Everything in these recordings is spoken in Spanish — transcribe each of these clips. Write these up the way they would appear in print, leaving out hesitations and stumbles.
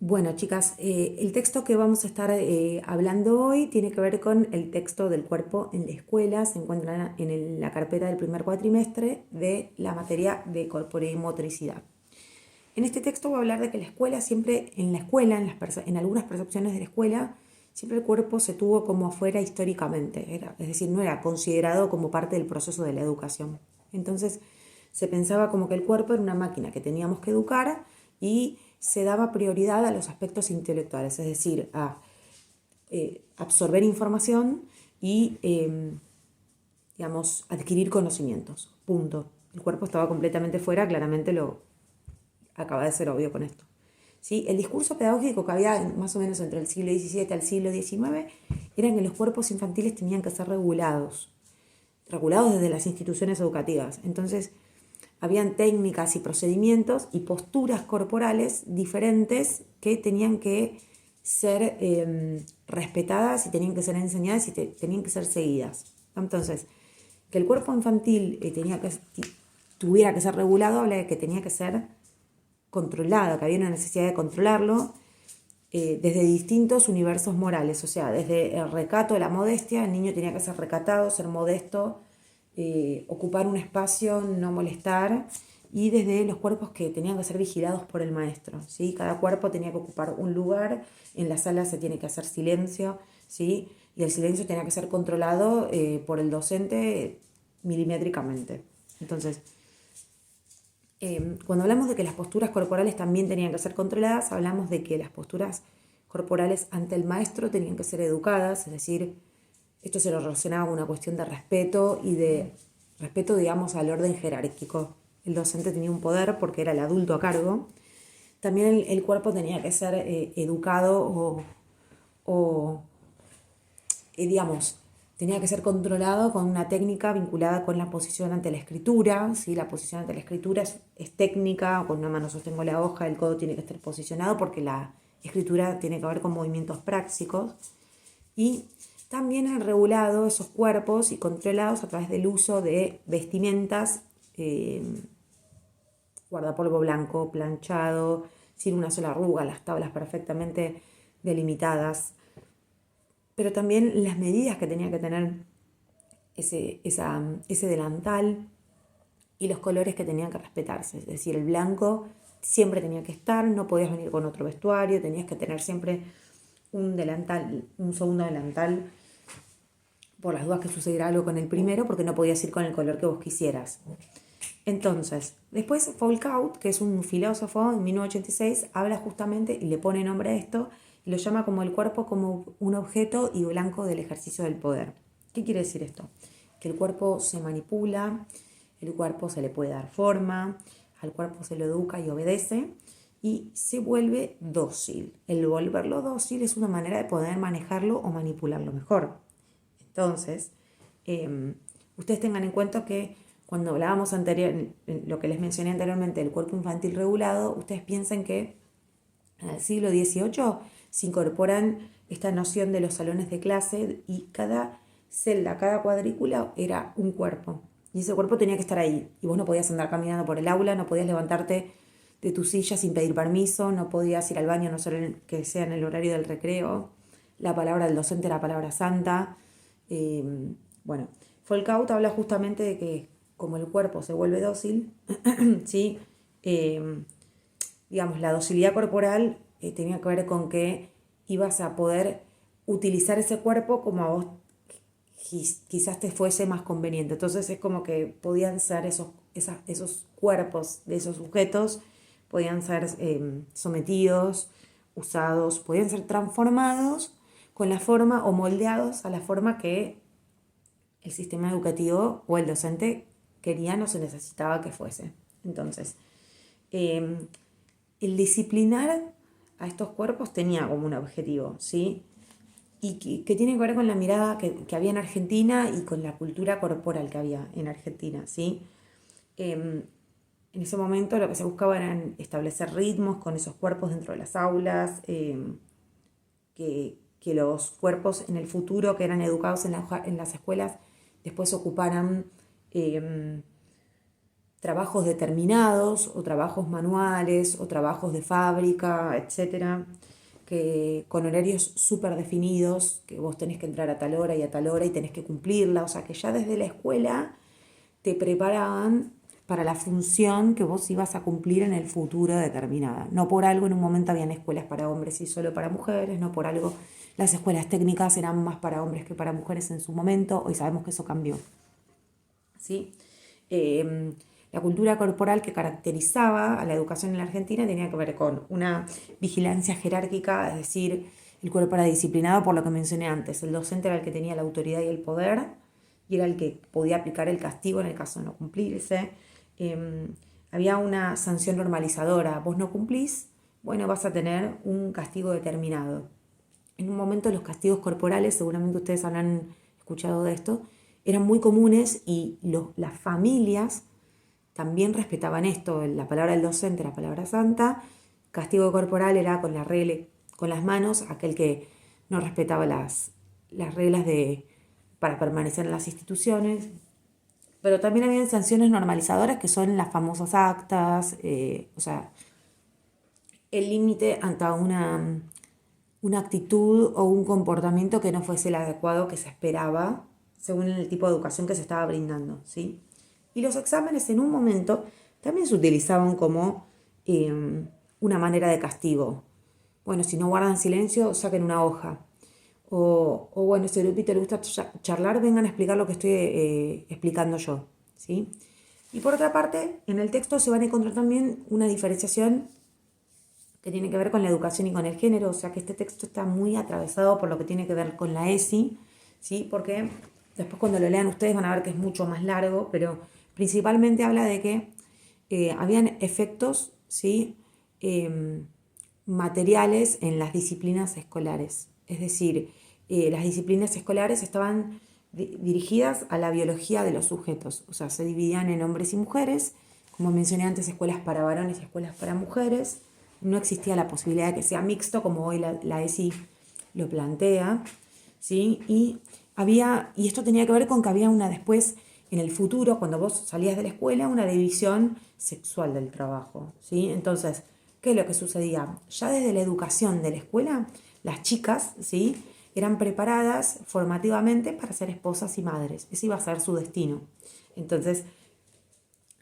Bueno, chicas, el texto que vamos a estar hablando hoy tiene que ver con el texto del cuerpo en la escuela. Se encuentra en la carpeta del primer cuatrimestre de la materia de corporeo y motricidad. En este texto voy a hablar de que la escuela siempre, en la escuela, en algunas percepciones de la escuela, siempre el cuerpo se tuvo como afuera históricamente, es decir, no era considerado como parte del proceso de la educación. Entonces se pensaba como que el cuerpo era una máquina que teníamos que educar y se daba prioridad a los aspectos intelectuales, es decir, a absorber información y, digamos, adquirir conocimientos. Punto. El cuerpo estaba completamente fuera, claramente lo acaba de ser obvio con esto. ¿Sí? El discurso pedagógico que había más o menos entre el siglo XVII al siglo XIX era que los cuerpos infantiles tenían que ser regulados desde las instituciones educativas. Entonces, habían técnicas y procedimientos y posturas corporales diferentes que tenían que ser respetadas y tenían que ser enseñadas y tenían que ser seguidas. Entonces, que el cuerpo infantil tuviera que ser regulado habla de que tenía que ser controlado, que había una necesidad de controlarlo desde distintos universos morales, o sea, desde el recato de la modestia, el niño tenía que ser recatado, ser modesto, ocupar un espacio, no molestar, y desde los cuerpos que tenían que ser vigilados por el maestro, ¿sí? Cada cuerpo tenía que ocupar un lugar, en la sala se tiene que hacer silencio, ¿sí? Y el silencio tenía que ser controlado por el docente milimétricamente. Entonces, cuando hablamos de que las posturas corporales también tenían que ser controladas, hablamos de que las posturas corporales ante el maestro tenían que ser educadas, es decir, esto se lo relacionaba con una cuestión de respeto y de respeto, digamos, al orden jerárquico. El docente tenía un poder porque era el adulto a cargo. También el cuerpo tenía que ser educado o digamos, tenía que ser controlado con una técnica vinculada con la posición ante la escritura, ¿sí? La posición ante la escritura es técnica, con una mano sostengo la hoja, el codo tiene que estar posicionado porque la escritura tiene que ver con movimientos prácticos. Y también han regulado esos cuerpos y controlados a través del uso de vestimentas, guardapolvo blanco, planchado, sin una sola arruga, las tablas perfectamente delimitadas, pero también las medidas que tenía que tener ese delantal y los colores que tenían que respetarse. Es decir, el blanco siempre tenía que estar, no podías venir con otro vestuario, tenías que tener siempre un delantal, un segundo delantal, por las dudas que sucediera algo con el primero, porque no podías ir con el color que vos quisieras. Entonces, después Foucault, que es un filósofo en 1986, habla justamente y le pone nombre a esto y lo llama como el cuerpo como un objeto y blanco del ejercicio del poder. ¿Qué quiere decir esto? Que el cuerpo se manipula, el cuerpo se le puede dar forma, al cuerpo se lo educa y obedece y se vuelve dócil. El volverlo dócil es una manera de poder manejarlo o manipularlo mejor. Entonces, ustedes tengan en cuenta que cuando hablábamos lo que les mencioné anteriormente, del cuerpo infantil regulado, ustedes piensen que en el siglo XVIII se incorporan esta noción de los salones de clase y cada celda, cada cuadrícula era un cuerpo. Y ese cuerpo tenía que estar ahí. Y vos no podías andar caminando por el aula, no podías levantarte de tu silla sin pedir permiso, no podías ir al baño, no solo que sea en el horario del recreo. La palabra del docente era palabra santa. Bueno, Foucault habla justamente de que como el cuerpo se vuelve dócil, ¿sí? Digamos, la docilidad corporal tenía que ver con que ibas a poder utilizar ese cuerpo como a vos quizás te fuese más conveniente. Entonces es como que podían ser esos cuerpos de esos sujetos, podían ser sometidos, usados, podían ser transformados con la forma o moldeados a la forma que el sistema educativo o el docente querían o se necesitaba que fuese. Entonces, el disciplinar a estos cuerpos tenía como un objetivo, ¿sí? Y que tiene que ver con la mirada que había en Argentina y con la cultura corporal que había en Argentina, ¿sí? En ese momento lo que se buscaba era establecer ritmos con esos cuerpos dentro de las aulas, que los cuerpos en el futuro que eran educados en las escuelas después ocuparan trabajos determinados o trabajos manuales o trabajos de fábrica, etcétera, que con horarios súper definidos, que vos tenés que entrar a tal hora y a tal hora y tenés que cumplirla, o sea que ya desde la escuela te preparaban para la función que vos ibas a cumplir en el futuro determinada. No por algo en un momento habían escuelas para hombres y solo para mujeres, no por algo las escuelas técnicas eran más para hombres que para mujeres en su momento, hoy sabemos que eso cambió. ¿Sí? La cultura corporal que caracterizaba a la educación en la Argentina tenía que ver con una vigilancia jerárquica, es decir, el cuerpo era disciplinado por lo que mencioné antes, el docente era el que tenía la autoridad y el poder y era el que podía aplicar el castigo en el caso de no cumplirse. Había una sanción normalizadora, vos no cumplís, bueno, vas a tener un castigo determinado. En un momento los castigos corporales, seguramente ustedes habrán escuchado de esto, eran muy comunes y las familias también respetaban esto, la palabra del docente, la palabra santa. Castigo corporal era con la regla, con las manos, aquel que no respetaba las reglas para permanecer en las instituciones. Pero también habían sanciones normalizadoras que son las famosas actas, o sea, el límite ante una actitud o un comportamiento que no fuese el adecuado que se esperaba según el tipo de educación que se estaba brindando, ¿sí? Y los exámenes en un momento también se utilizaban como una manera de castigo. Bueno, si no guardan silencio, saquen una hoja. O bueno, si a grupito le gusta charlar, vengan a explicar lo que estoy explicando yo, ¿sí? Y por otra parte, en el texto se van a encontrar también una diferenciación que tiene que ver con la educación y con el género, o sea que este texto está muy atravesado por lo que tiene que ver con la ESI, ¿sí? Porque después cuando lo lean ustedes van a ver que es mucho más largo, pero principalmente habla de que habían efectos, ¿sí? Materiales en las disciplinas escolares, es decir, las disciplinas escolares estaban dirigidas a la biología de los sujetos, o sea, se dividían en hombres y mujeres, como mencioné antes, escuelas para varones y escuelas para mujeres. No existía la posibilidad de que sea mixto, como hoy la ESI lo plantea, ¿sí? Y esto tenía que ver con que había después, en el futuro, cuando vos salías de la escuela, una división sexual del trabajo, ¿sí? Entonces, ¿qué es lo que sucedía? Ya desde la educación de la escuela, las chicas, ¿sí?, eran preparadas formativamente para ser esposas y madres. Ese iba a ser su destino. Entonces,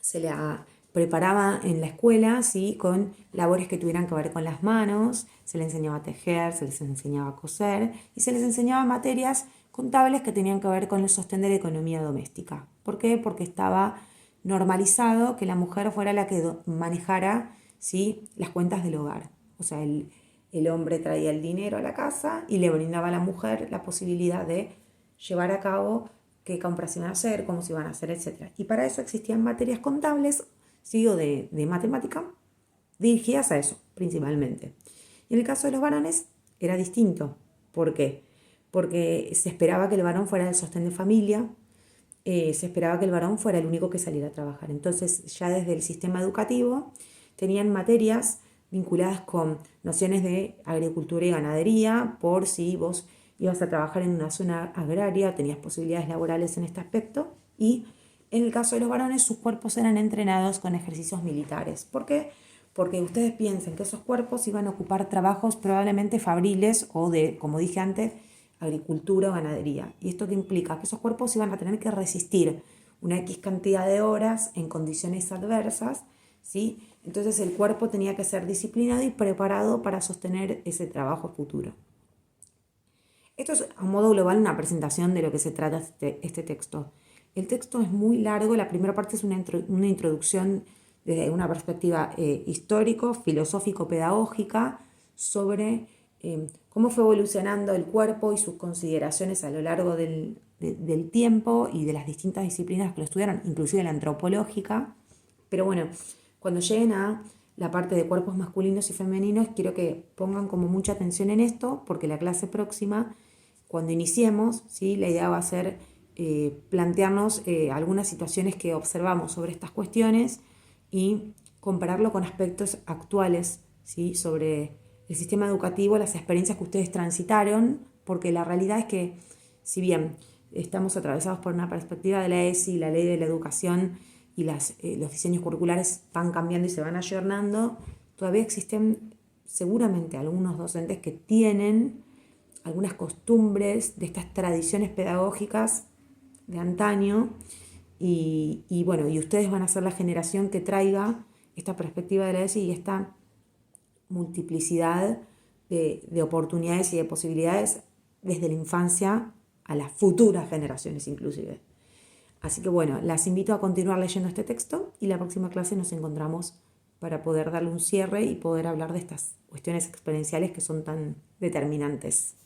se la preparaba en la escuela, ¿sí?, con labores que tuvieran que ver con las manos, se les enseñaba a tejer, se les enseñaba a coser y se les enseñaba materias contables que tenían que ver con el sostén de la economía doméstica. ¿Por qué? Porque estaba normalizado que la mujer fuera la que manejara, ¿sí?, las cuentas del hogar. O sea, el hombre traía el dinero a la casa y le brindaba a la mujer la posibilidad de llevar a cabo qué compras iban a hacer, cómo se iban a hacer, etc. Y para eso existían materias contables, ¿sí?, o de matemática, dirigidas a eso, principalmente. Y en el caso de los varones era distinto. ¿Por qué? Porque se esperaba que el varón fuera el sostén de familia, se esperaba que el varón fuera el único que saliera a trabajar. Entonces, ya desde el sistema educativo tenían materias vinculadas con nociones de agricultura y ganadería, por si vos ibas a trabajar en una zona agraria, tenías posibilidades laborales en este aspecto, y en el caso de los varones sus cuerpos eran entrenados con ejercicios militares. ¿Por qué? Porque ustedes piensen que esos cuerpos iban a ocupar trabajos probablemente fabriles o de, como dije antes, agricultura o ganadería. ¿Y esto qué implica? Que esos cuerpos iban a tener que resistir una X cantidad de horas en condiciones adversas, ¿sí? Entonces el cuerpo tenía que ser disciplinado y preparado para sostener ese trabajo futuro. Esto es a modo global una presentación de lo que se trata este texto. El texto es muy largo, la primera parte es una introducción desde una perspectiva histórico, filosófico-pedagógica sobre cómo fue evolucionando el cuerpo y sus consideraciones a lo largo del tiempo y de las distintas disciplinas que lo estudiaron, inclusive la antropológica. Pero bueno, cuando lleguen a la parte de cuerpos masculinos y femeninos, quiero que pongan como mucha atención en esto, porque la clase próxima, cuando iniciemos, ¿sí?, la idea va a ser plantearnos algunas situaciones que observamos sobre estas cuestiones y compararlo con aspectos actuales, ¿sí?, sobre el sistema educativo, las experiencias que ustedes transitaron, porque la realidad es que, si bien estamos atravesados por una perspectiva de la ESI, la ley de la educación y los diseños curriculares van cambiando y se van ayornando, todavía existen seguramente algunos docentes que tienen algunas costumbres de estas tradiciones pedagógicas de antaño y bueno, y ustedes van a ser la generación que traiga esta perspectiva de la ESI y esta multiplicidad de oportunidades y de posibilidades desde la infancia a las futuras generaciones inclusive. Así que bueno, las invito a continuar leyendo este texto y la próxima clase nos encontramos para poder darle un cierre y poder hablar de estas cuestiones exponenciales que son tan determinantes.